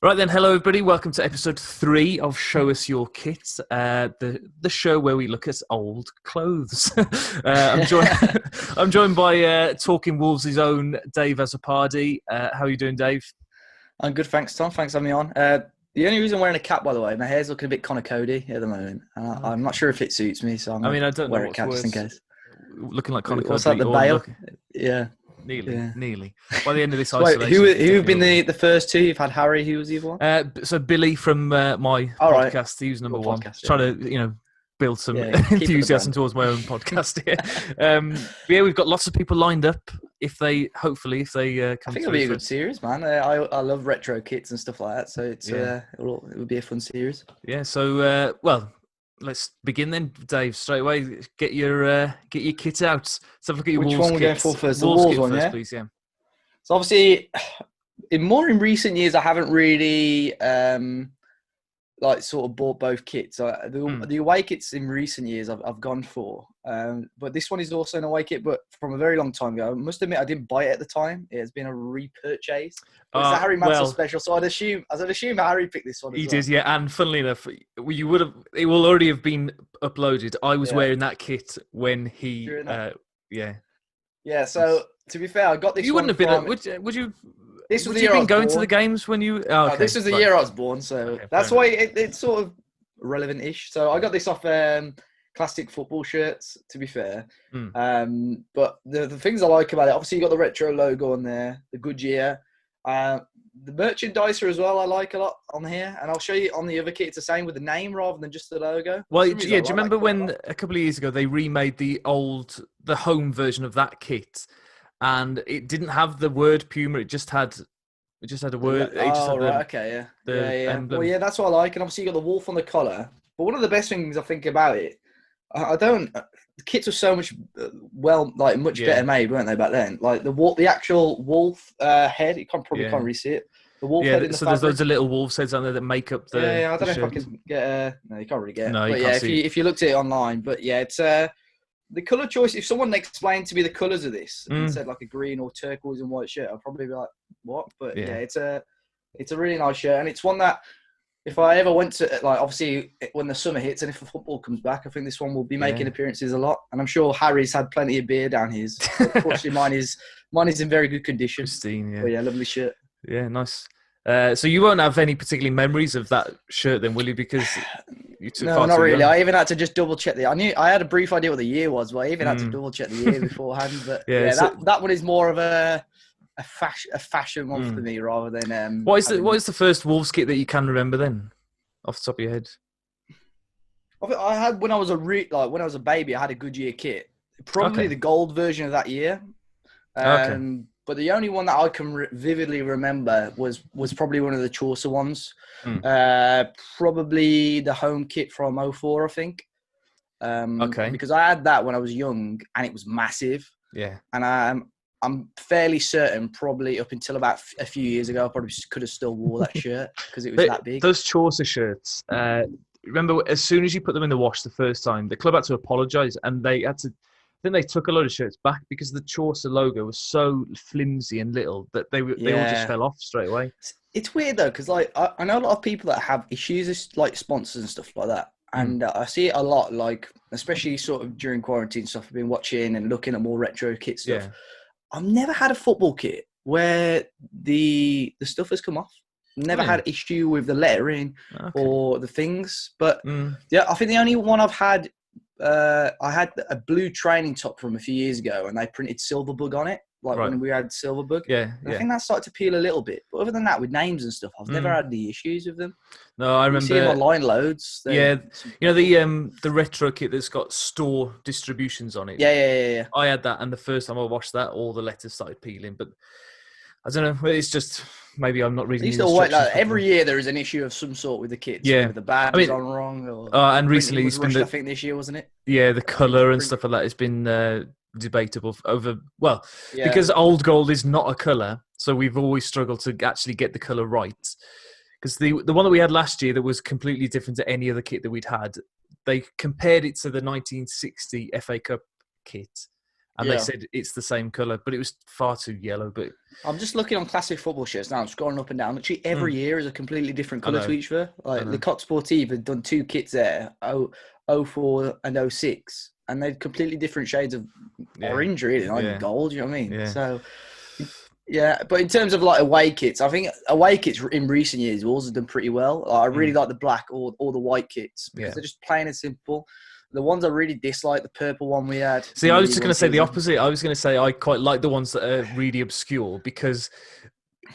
Right then, hello everybody. Welcome to episode 3 of Show Us Your Kit, the show where we look at old clothes. I'm joined by Talking Wolves' own Dave Azzopardi. How are you doing, Dave? I'm good, thanks, Tom. Thanks for having me on. The only reason I'm wearing a cap, by the way, my hair's looking a bit Connor Cody at the moment. I'm not sure if it suits me, so I'm going I to don't know wear a what's cap worse, just in case. looking like Connor What's Cody that, the or Bale? Yeah. Nearly. By the end of this So wait, isolation, who have been the first two? You've had Harry, who was the other one? So Billy from my All right. podcast, he was number Your one. podcast, yeah. Trying to, build some Yeah, keep it the enthusiasm brand. towards my own podcast here. We've got lots of people lined up. If they come I think through it'll be a for good series, man. I love retro kits and stuff like that, so it will be a fun series. Yeah. So let's begin then, Dave. Straight away, get your kit out. Let's have a look at your Which Wolves one we're going kits. for first? The Wolves Wolves kit one, first, yeah? please. Yeah. So obviously, in recent years, I haven't really sort of bought both kits. The away kits in recent years I've gone for, but this one is also an away kit, but from a very long time ago. I must admit I didn't buy it at the time. It has been a repurchase. It's a Harry Mansell special, so I'd assume Harry picked this one as well. He did, yeah. And funnily enough, it will already have been uploaded. I was wearing that kit when he, Yeah. So to be fair, I got this. You wouldn't have been. Would you? This was would the you year have been I was going born. to the games when you? Oh, okay. This was the year I was born, so that's why it's sort of relevant-ish. So I got this off classic football shirts, to be fair. But the things I like about it, obviously you got the retro logo on there, the Goodyear. The merchandiser as well I like a lot on here, and I'll show you on the other kit it's the same with the name rather than just the logo. Well, do you remember when a couple of years ago they remade the home version of that kit, and it didn't have the word Puma, it just had a word. Okay, yeah. Emblem. Well, yeah, that's what I like, and obviously you got the wolf on the collar. But one of the best things I think about it, the kits were so much much better made, weren't they, back then? Like the actual wolf head, you can't really see it. The wolf head in the fabric. There's loads of little wolves heads on there that make up the. Yeah, I don't know shirt. if I can get. No, you can't really get. No, but yeah, if you looked at it online, but yeah, it's the color choice. If someone explained to me the colors of this and said like a green or turquoise and white shirt, I'd probably be like, what? But yeah, it's a really nice shirt, and it's one that if I ever went to, obviously when the summer hits and if the football comes back, I think this one will be making appearances a lot. And I'm sure Harry's had plenty of beer down his. Unfortunately, mine is in very good condition. Pristine, yeah. But yeah, lovely shirt. Yeah, nice. So you won't have any particular memories of that shirt then, will you? Because you took No, not really. I even had to just double check I knew I had a brief idea what the year was, but I even had to double check the year beforehand. But that one is more of a fashion one for me rather than. What is the first Wolves kit that you can remember then, off the top of your head? I had when I was a baby, I had a Goodyear kit, probably the gold version of that year. But the only one that I can vividly remember was probably one of the Chaucer ones. Probably the home kit from 2004, I think. Because I had that when I was young and it was massive. Yeah. And I'm fairly certain probably up until about a few years ago, I probably could have still wore that shirt because it was that big. Those Chaucer shirts, remember as soon as you put them in the wash the first time, the club had to apologise and they had to... I think they took a lot of shirts back because the Chaucer logo was so flimsy and little that they all just fell off straight away. It's weird though, because I know a lot of people that have issues with sponsors and stuff like that, and I see it a lot. Especially sort of during quarantine stuff, I've been watching and looking at more retro kit stuff. Yeah. I've never had a football kit where the stuff has come off. Never had issue with the lettering or the things, but I think the only one I've had. I had a blue training top from a few years ago and they printed Silverbug on it, when we had Silverbug. Yeah. I think that started to peel a little bit. But other than that, with names and stuff, I've never had any issues with them. No, I remember. You see them online loads. The retro kit that's got store distributions on it. Yeah. I had that, and the first time I watched that, all the letters started peeling. But I don't know. It's just maybe I'm not reading. Every year there is an issue of some sort with the kits. Yeah, the band is on wrong. And recently it's been I think this year, wasn't it? Yeah, the colour and stuff like that has been debatable because old gold is not a colour, so we've always struggled to actually get the colour right. Because the one that we had last year that was completely different to any other kit that we'd had, they compared it to the 1960 FA Cup kit. and they said it's the same colour, but it was far too yellow. But I'm just looking on classic football shirts now. I'm scrolling up and down. Literally every year is a completely different colour to each other. Like Le Coq Sportif had done 2 kits there, 04 and 06, and they're completely different shades of orange, really, not even gold. You know what I mean? Yeah. So. Yeah, but in terms of like away kits, I think away kits in recent years Wolves have done pretty well. Like, I really like the black or the white kits because they're just plain and simple. The ones I really dislike, the purple one we had. See, I was just going to say the opposite. I was going to say I quite like the ones that are really obscure because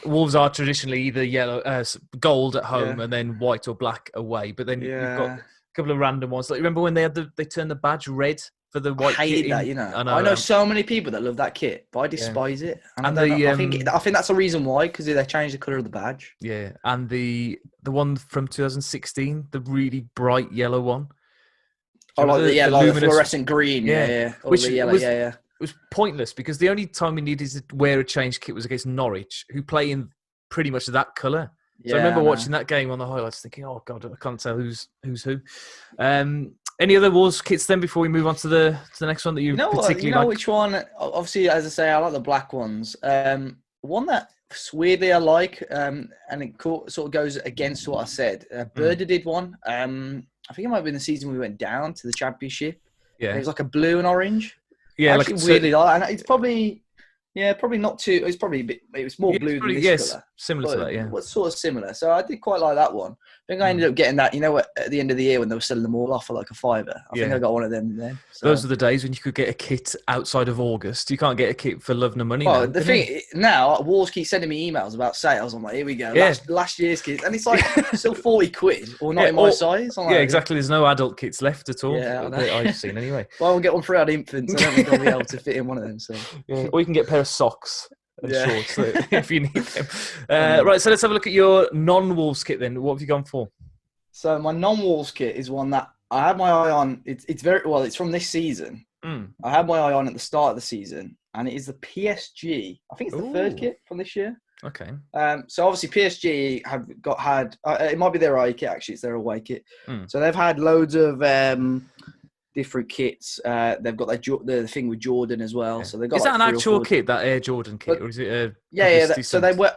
Wolves are traditionally either yellow, gold at home and then white or black away. But then you've got a couple of random ones. Like, remember when they turned the badge red for the white kit? I hated that, you know. I know so many people that love that kit, but I despise it. And I think that's the reason why, because they changed the colour of the badge. Yeah, and the one from 2016, the really bright yellow one. Oh, like the luminous, fluorescent green. Yeah. Which was pointless because the only time we needed to wear a change kit was against Norwich, who play in pretty much that colour. So I remember watching that game on the highlights thinking, oh, God, I can't tell who's who. Any other Wolves kits then before we move on to the next one that you particularly like? Which one? Obviously, as I say, I like the black ones. One that weirdly I like, and it sort of goes against what I said. Berda did one. I think it might have been the season we went down to the Championship. Yeah. It was like a blue and orange. Yeah, weirdly like, and it's probably not too. It's probably a bit. It was more blue than this colour. Similar to that. Yeah, what's sort of similar. So I did quite like that one. I think I ended up getting that. You know what? At the end of the year when they were selling them all off for like a £5, I think I got one of them then. So. Those are the days when you could get a kit outside of August. You can't get a kit for love nor money. Well, the thing now, Wolves keep sending me emails about sales. I'm like, here we go. Yeah. Last year's kit, and it's like still 40 quid or not in my size. Like, exactly. There's no adult kits left at all. Yeah, that I've seen anyway. Well, I won't get one for our infants. I don't think I'll be able to fit in one of them. So, or you can get a pair of socks. Shorts if you need them. Right, so let's have a look at your non-Wolves kit then. What have you gone for? So my non-Wolves kit is one that I had my eye on. It's very well. It's from this season. I had my eye on at the start of the season, and it is the PSG. I think it's the third kit from this year. Okay. So obviously PSG have had. It might be their away kit actually. It's their away kit. So they've had loads of different kits. They've got the thing with Jordan as well. Yeah. So they got. Is that an actual kit, that Air Jordan kit, or is it? So they wear.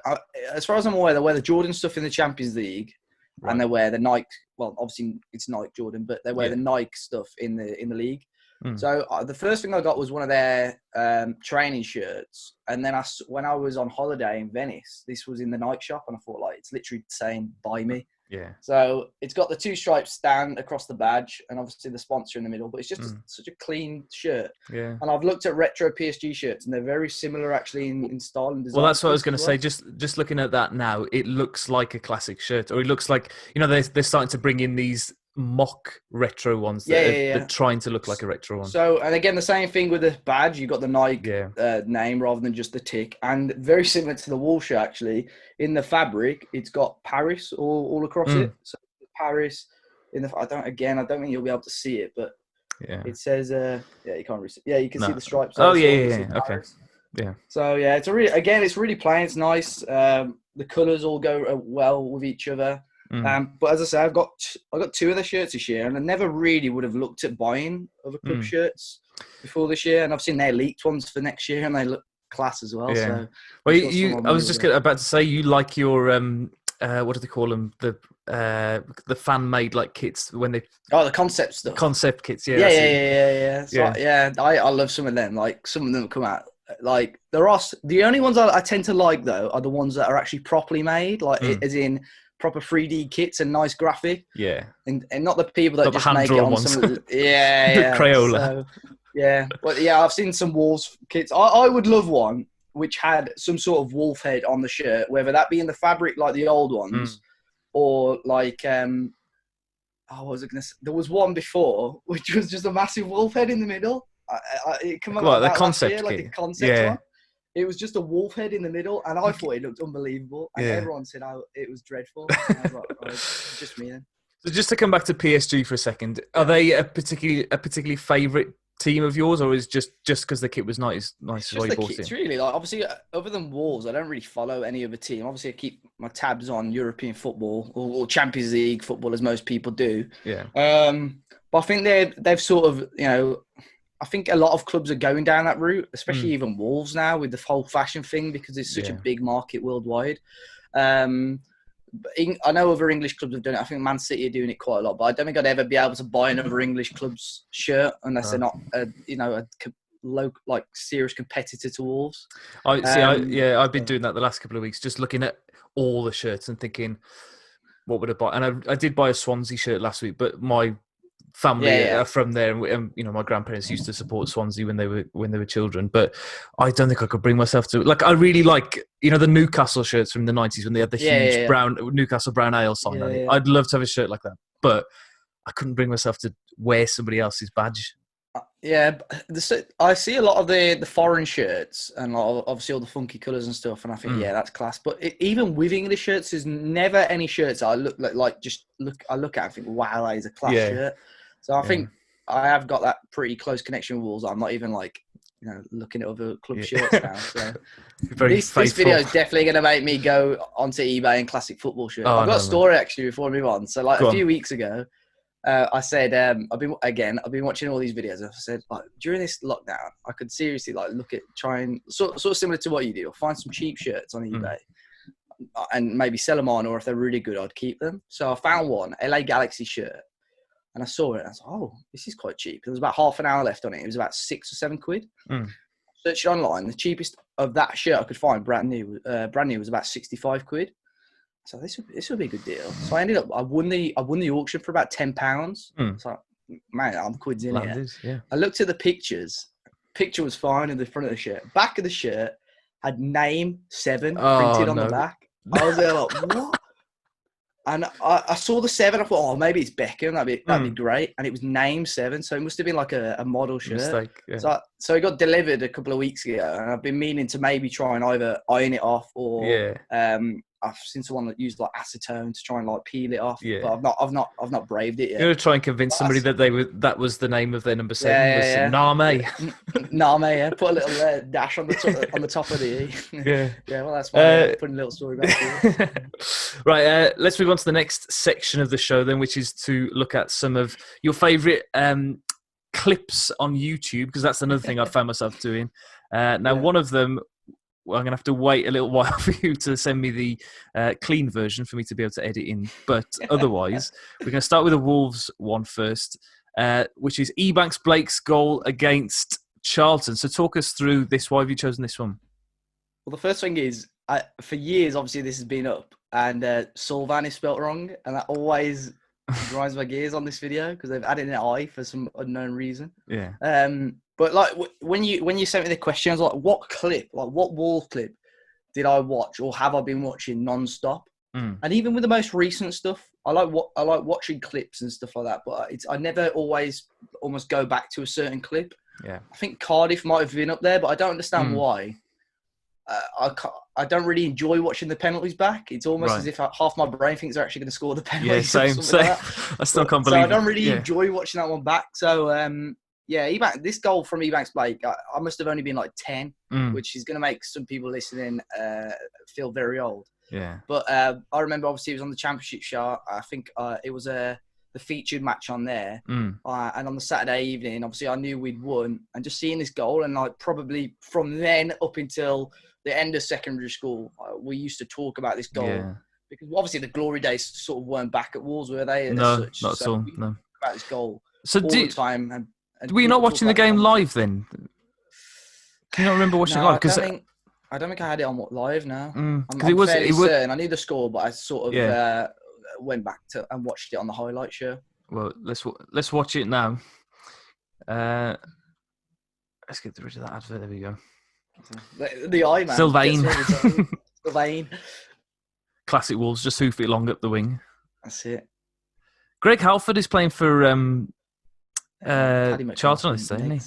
As far as I'm aware, they wear the Jordan stuff in the Champions League, and they wear the Nike. Well, obviously it's Nike Jordan, but they wear the Nike stuff in the league. So the first thing I got was one of their training shirts, and then when I was on holiday in Venice, this was in the Nike shop, and I thought it's literally saying "Buy me." Yeah. So it's got the 2 stripes stand across the badge, and obviously the sponsor in the middle. But it's just such a clean shirt. Yeah. And I've looked at retro PSG shirts, and they're very similar actually in style and design. Well, that's what I was going to say. Just looking at that now, it looks like a classic shirt, or it looks like they're starting to bring in these mock retro ones that are trying to look like a retro one. So, and again, the same thing with the badge. You got the Nike name rather than just the tick, and very similar to the Wolves shirt actually. In the fabric, it's got Paris all across it. So Paris I don't think you'll be able to see it, but it says you can't really see. Yeah, you can see the stripes. Okay. Yeah. So it's it's really plain. It's nice. The colours all go well with each other. But as I say, I got 2 of the shirts this year, and I never really would have looked at buying other club shirts before this year, and I've seen their leaked ones for next year, and they look class as well. Yeah. So, I was just about to say you like your what do they call them, the fan made like kits when they the concept stuff, concept kits. Yeah. So, I love some of them. Like some of them come out. Like there are the only ones I tend to like though are the ones that are actually properly made, like as in proper 3D kits and nice graphic. Yeah. And not the people that just make it on ones. some of the, Crayola. So, but I've seen some Wolves kits. I would love one which had some sort of wolf head on the shirt, whether that be in the fabric like the old ones or like what was I going to say? There was one before which was just a massive wolf head in the middle. It came out the concept year, like a concept one. It was just a wolf head in the middle, and I thought it looked unbelievable. And everyone said it was dreadful. And I was like, it's just me then. So just to come back to PSG for a second, are they a particularly favourite team of yours, or is just because the kit was nice it's just the kits, really. Like obviously, other than Wolves, I don't really follow any other team. Obviously, I keep my tabs on European football or Champions League football, as most people do. Yeah. But I think they've sort of I think a lot of clubs are going down that route, especially even Wolves now with the whole fashion thing, because it's such a big market worldwide. I know other English clubs have done it. I think Man City are doing it quite a lot, but I don't think I'd ever be able to buy another English club's shirt unless they're not, a local, like serious competitor to Wolves. I've been doing that the last couple of weeks, just looking at all the shirts and thinking, what would I buy? And I did buy a Swansea shirt last week, but my family are from there, and my grandparents used to support Swansea when they were children. But I don't think I could bring myself to. Like, I really like the Newcastle shirts from the 90s when they had the huge brown Newcastle brown ale sign on it. I'd love to have a shirt like that, but I couldn't bring myself to wear somebody else's badge. Yeah, I see a lot of the foreign shirts and obviously all the funky colours and stuff, and I think that's class. But even with English shirts, there's never any shirts I look I look at and think, wow, that is a class shirt. So I think I have got that pretty close connection with Wolves. I'm not even looking at other club shirts now. So this video is definitely going to make me go onto eBay and classic football shirts. I've got a story actually before we move on. So a few weeks ago, I said I've been watching all these videos. I said during this lockdown, I could seriously look at trying sort of similar to what you do. Find some cheap shirts on eBay and maybe sell them on, or if they're really good, I'd keep them. So I found one LA Galaxy shirt. And I saw it, and I was like, oh, this is quite cheap. There was about half an hour left on it. It was about £6 or £7. Searched online. The cheapest of that shirt I could find, brand new, was about £65. So this would be a good deal. So I won the auction for about £10. So man, I'm quids in here. Yeah. I looked at the pictures. Picture was fine in the front of the shirt. Back of the shirt had name 7 printed on the back. I was there like, what? And I saw the 7. I thought, oh, maybe it's Beckham. That'd be great. And it was name 7, so it must have been like a model shirt. Mistake, yeah. So it got delivered a couple of weeks ago, and I've been meaning to maybe try and either iron it off or I've seen someone that used acetone to try and peel it off. Yeah. But I've not braved it yet. You're gonna try and convince somebody that was the name of their number 7 was Name. Name, yeah. Put a little dash on the top of the E. Yeah. Well, that's fine. Putting a little story back here. Right. Let's move on to the next section of the show then, which is to look at some of your favourite clips on YouTube, because that's another thing I found myself doing. One of them. Well, I'm going to have to wait a little while for you to send me the clean version for me to be able to edit in. But otherwise, we're going to start with the Wolves one first, which is Ebanks Blake's goal against Charlton. So talk us through this. Why have you chosen this one? Well, the first thing is, for years, obviously, this has been up, and Sylvan is spelt wrong, and that always grinds my gears on this video because they've added an I for some unknown reason. Yeah. But when you sent me the question, I was like, what clip, what Wolves clip did I watch or have I been watching non-stop? And even with the most recent stuff, I like watching clips and stuff like that. But I never always almost go back to a certain clip. Yeah. I think Cardiff might have been up there, but I don't understand why. I don't really enjoy watching the penalties back. It's almost as if half my brain thinks they're actually going to score the penalties. Yeah, same. Like I still can't believe it. So I don't really enjoy watching that one back. So, this goal from Ebanks Blake, I must have only been 10, which is going to make some people listening feel very old. Yeah. But I remember, obviously, it was on the Championship show. I think it was the featured match on there. And on the Saturday evening, obviously, I knew we'd won. And just seeing this goal, and probably from then up until the end of secondary school, we used to talk about this goal. Yeah. Because obviously the glory days sort of weren't back at Wolves, were they? No, not at all. No. About this goal all the time. And were you not watching the game live then? Can you not remember watching it live? I don't think I had it on live now. I'm fairly certain. I knew the score, but I sort of went back to and watched it on the highlight show. Well, let's watch it now. Let's get rid of that advert. There we go. The eye man. Sylvain. Classic Wolves, just hoof it long up the wing. That's it. Greg Halford is playing for Charlton on this day, isn't he?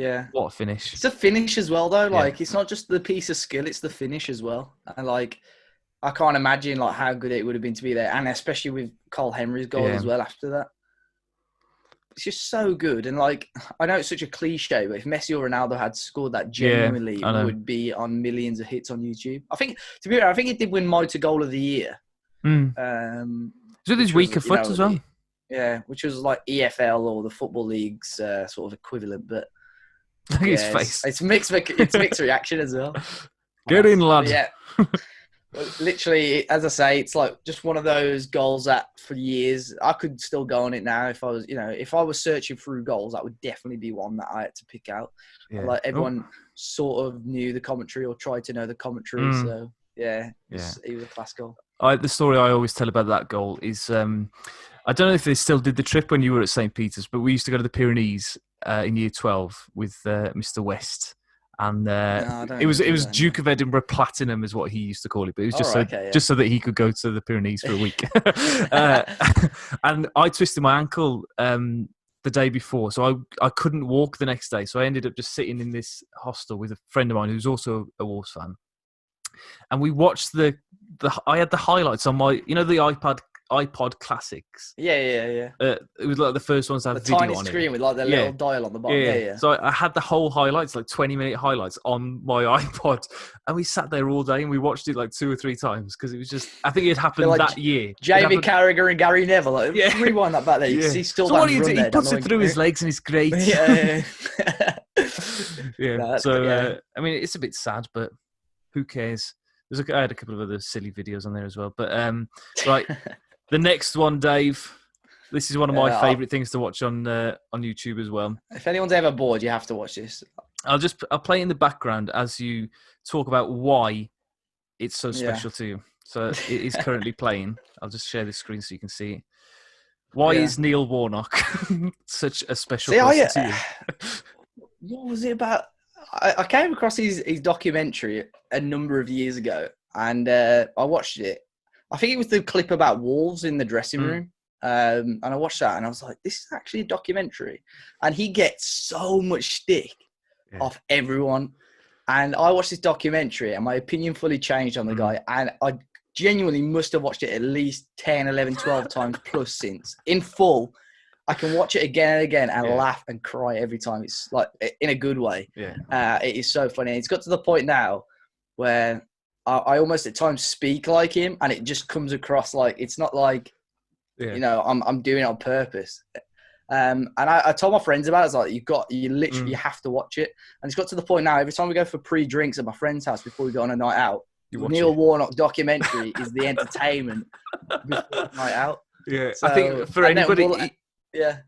Yeah. What a finish. It's a finish as well, though. It's not just the piece of skill, it's the finish as well. And, I can't imagine, how good it would have been to be there. And especially with Cole Henry's goal as well after that. It's just so good. And, I know it's such a cliche, but if Messi or Ronaldo had scored that, genuinely it would be on millions of hits on YouTube. I think, to be fair, I think it did win Motor Goal of the Year. With his weaker foot as well. Yeah, which was EFL or the Football League's sort of equivalent. But Look at his face. It's mixed reaction as well. Get in, lad. Yeah. Well, literally, as I say, it's like just one of those goals that for years I could still go on it now. If I was searching through goals, that would definitely be one that I had to pick out. Yeah. Like everyone sort of knew the commentary or tried to know the commentary. So it was a class goal. The story I always tell about that goal is I don't know if they still did the trip when you were at St. Peter's, but we used to go to the Pyrenees in year 12 with Mr. West. And it was Duke of Edinburgh Platinum is what he used to call it, but it was just so that he could go to the Pyrenees for a week. And I twisted my ankle the day before, so I couldn't walk the next day. So I ended up just sitting in this hostel with a friend of mine who's also a Wolves fan, and we watched I had the highlights on my, the iPod Classics. Yeah. It was like the first ones that had the video tiny on screen it. with like the little dial on the bottom. Yeah. So I had the whole highlights, like 20-minute highlights on my iPod, and we sat there all day and we watched it like 2 or 3 times because it was just, I think it happened like that year. Jamie Carragher and Gary Neville. Like, rewind that back there. You see still so he puts it through his legs and it's great. Yeah. I mean, it's a bit sad, but who cares? I had a couple of other silly videos on there as well. But right, the next one, Dave. This is one of my favourite things to watch on YouTube as well. If anyone's ever bored, you have to watch this. I'll play it in the background as you talk about why it's so special to you. So it is currently playing. I'll just share the screen so you can see it. Why is Neil Warnock such a special person to you? What was it about? I came across his documentary a number of years ago, and I watched it. I think it was the clip about Wolves in the dressing room. And I watched that, and I was like, this is actually a documentary. And he gets so much stick off everyone. And I watched this documentary, and my opinion fully changed on the guy. And I genuinely must have watched it at least 10, 11, 12 times plus since. In full, I can watch it again and again and laugh and cry every time. It's like, in a good way. Yeah. It is so funny. And it's got to the point now where I almost at times speak like him, and it just comes across like, it's not like, I'm doing it on purpose. And I told my friends about it. I was like, you have to watch it. And it's got to the point now, every time we go for pre-drinks at my friend's house before we go on a night out, Neil Warnock documentary is the entertainment before the night out. Yeah, so, I think for anybody... Yeah.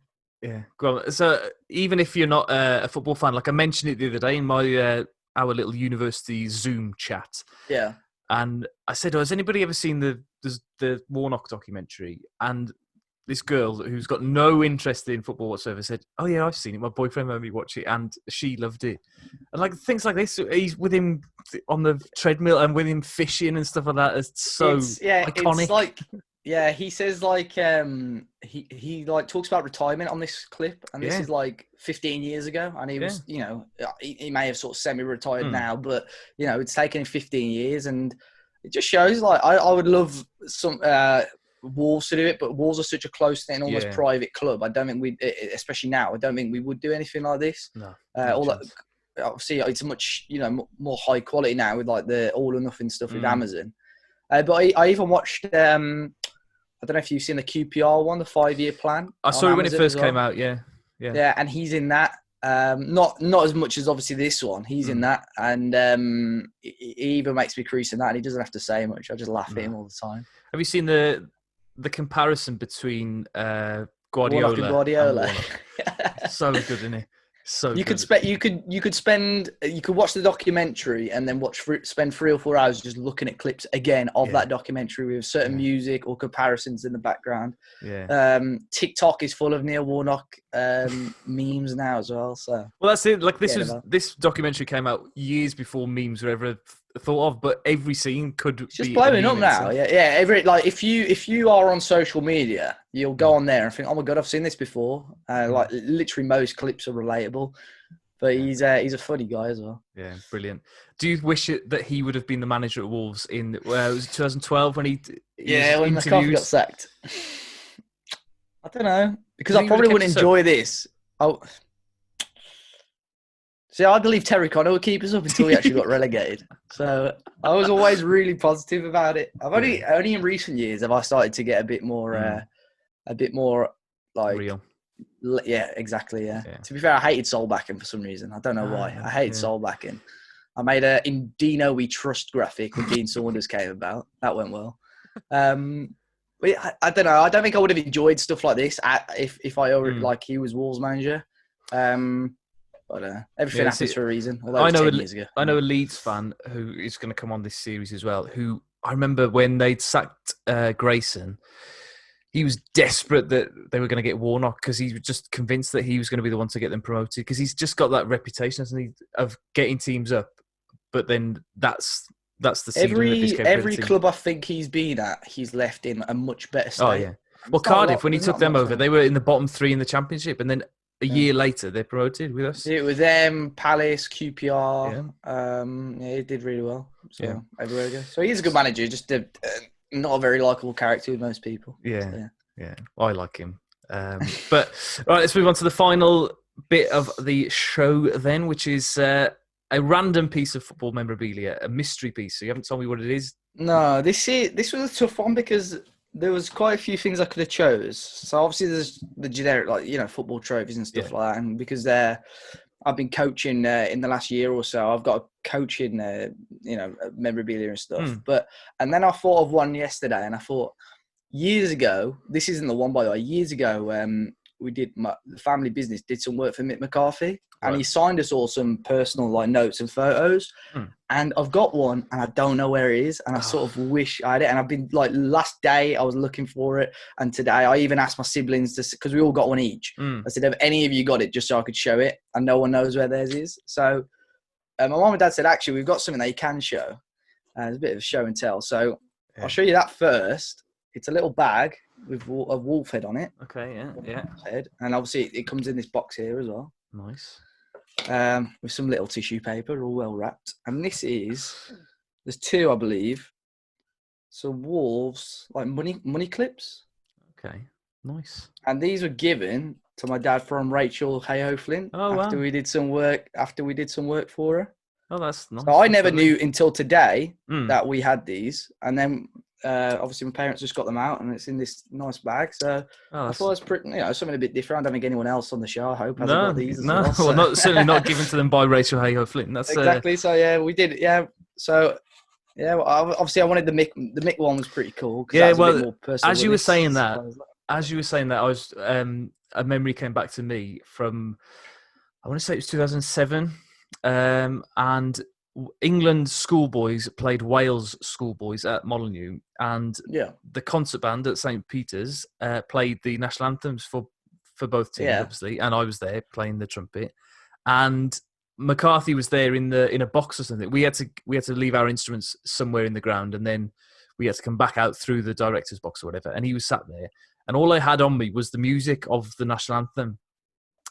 Go on. So even if you're not a football fan, like I mentioned it the other day in my our little university Zoom chat. Yeah. And I said, has anybody ever seen the Warnock documentary? And this girl who's got no interest in football whatsoever said, oh yeah, I've seen it. My boyfriend made me watch it and she loved it. And like things like this, he's with him on the treadmill and with him fishing and stuff like that. It's so iconic. It's like, he says like, he like talks about retirement on this clip. And this is like 15 years ago. And he was, he may have sort of semi-retired now, but it's taken him 15 years. And it just shows like, I would love some, Wolves to do it, but Wolves are such a close-knit, almost private club. I don't think especially now, I don't think we would do anything like this. No. Obviously, it's a much more high quality now with like the all or nothing stuff with Amazon. But I even watched. I don't know if you've seen the QPR one, the 5-year plan. I saw it when it first came out. Yeah, and he's in that. Not as much as obviously this one. He's in that, and he even makes me crease in that. And he doesn't have to say much. I just laugh at him all the time. Have you seen the comparison between Guardiola and Warnock? So good, isn't it? So you could watch the documentary and then spend 3 or 4 hours just looking at clips again of that documentary with certain music or comparisons in the background. TikTok is full of Neil Warnock memes now as well. So that's it. Like this documentary came out years before memes were ever thought of, but every scene could it's just blowing up now. If you are on social media, you'll go on there and think, oh my god, I've seen this before. Like literally most clips are relatable, but he's a funny guy as well. Yeah, brilliant. Do you wish that he would have been the manager at Wolves in was it 2012 when he when McCarthy got sacked? I don't know, because I probably wouldn't enjoy this. See, I believe Terry Connor would keep us up until we actually got relegated. So I was always really positive about it. I've only in recent years have I started to get a bit more like real. Yeah, exactly. Yeah. To be fair, I hated soul backing for some reason. I don't know why. I hated soul backing. I made a in Dino We Trust graphic when Dean Saunders came about. That went well. But I don't know. I don't think I would have enjoyed stuff like this if I already like he was Wolves manager. But everything happens for a reason. Although it was 10 years ago. I know a Leeds fan who is going to come on this series as well. Who I remember when they'd sacked Grayson, he was desperate that they were going to get Warnock because he was just convinced that he was going to be the one to get them promoted because he's just got that reputation, hasn't he, of getting teams up. But then that's the ceiling of his capability. Every club I think he's been at, he's left in a much better state. Oh yeah. Well, Cardiff, when he took them over, they were in the bottom 3 in the Championship, and then a year later they're promoted with us. It was them, Palace, QPR. Yeah, he did really well. So everywhere he goes. So he's a good manager, just not a very likable character with most people. Yeah. I like him. But right, let's move on to the final bit of the show then, which is a random piece of football memorabilia, a mystery piece. So you haven't told me what it is. No, this was a tough one because there was quite a few things I could have chose. So obviously there's the generic, football trophies and stuff like that. And because I've been coaching in the last year or so, I've got coaching, memorabilia and stuff. And then I thought of one yesterday, and I thought years ago, this isn't the one by the way. Years ago, the family business did some work for Mick McCarthy, and he signed us all some personal notes and photos. And I've got one, and I don't know where it is, and I sort of wish I had it. And I've been last day I was looking for it, and today I even asked my siblings because we all got one each. I said, "Have any of you got it?" Just so I could show it, and no one knows where theirs is. So my mum and dad said, "Actually, we've got something that you can show." It's a bit of a show and tell. So I'll show you that first. It's a little bag with a wolf head on it. Okay, yeah. Head. And obviously it comes in this box here as well. Nice. With some little tissue paper, all well wrapped. And there's 2, I believe. Some Wolves, money clips. Okay, nice. And these were given to my dad from Rachel Hayho Flint after we did some work for her. Oh, that's nice. So I never knew until today that we had these. And then obviously my parents just got them out, and it's in this nice bag. So I thought it was pretty, something a bit different. I don't think anyone else on the show, I hope, has got these as well. So. Well, certainly not given to them by Rachel Hayho Flint. That's exactly. So yeah, we did. Yeah. So yeah, well, obviously I wanted the Mick one was pretty cool. Yeah. Well, a bit more personal as you were saying that, I was a memory came back to me from, I want to say it was 2007, and England schoolboys played Wales schoolboys at Molineux, and the concert band at St. Peter's played the national anthems for both teams, obviously, and I was there playing the trumpet, and McCarthy was there in a box or something. We had to leave our instruments somewhere in the ground, and then we had to come back out through the director's box or whatever, and he was sat there, and all I had on me was the music of the national anthem.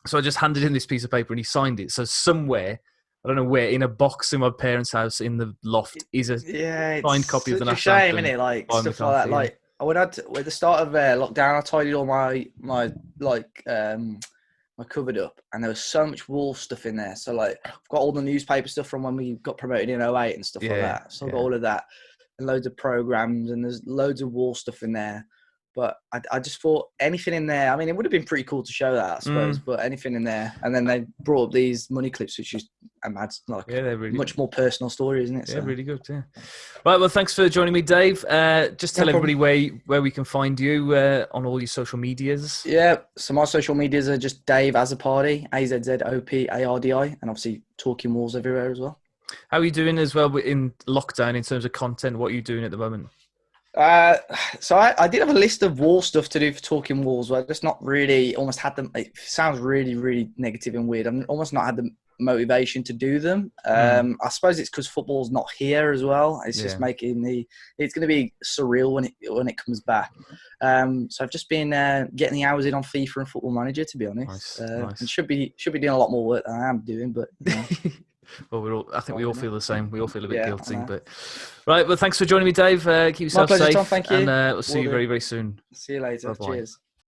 So I just handed him this piece of paper and he signed it. So somewhere, I don't know where, in a box in my parents' house in the loft is a signed copy of the national anthem. It's a shame, isn't it? Stuff like that. At the start of lockdown, I tidied all my cupboard up, and there was so much Wolf stuff in there. So I've got all the newspaper stuff from when we got promoted in 2008 and stuff like that. So I've got all of that, and loads of programs, and there's loads of Wolf stuff in there. But I just thought anything in there. I mean, it would have been pretty cool to show that, I suppose. But anything in there, and then they brought up these money clips, which is they're really much more personal story, isn't it? Yeah, really good. Yeah. Right. Well, thanks for joining me, Dave. Just tell everybody where we can find you on all your social medias. Yeah. So my social medias are just Dave Azzopardi, AZZOPARDI, and obviously Talking Wolves everywhere as well. How are you doing as well in lockdown in terms of content? What are you doing at the moment? So I did have a list of wall stuff to do for Talking Wolves, but I just not really almost had them. It sounds really, really negative and weird. I'm almost not had the motivation to do them. I suppose it's because football's not here as well. It's just making it's going to be surreal when it comes back. So I've just been getting the hours in on FIFA and Football Manager, to be honest. Nice. And should be doing a lot more work than I am doing, but. Well, I think we all feel the same. We all feel a bit guilty, but right. Well, thanks for joining me, Dave. Keep yourself My pleasure, safe. Tom, thank you. And we'll see you very, very soon. See you later. Bye-bye. Cheers.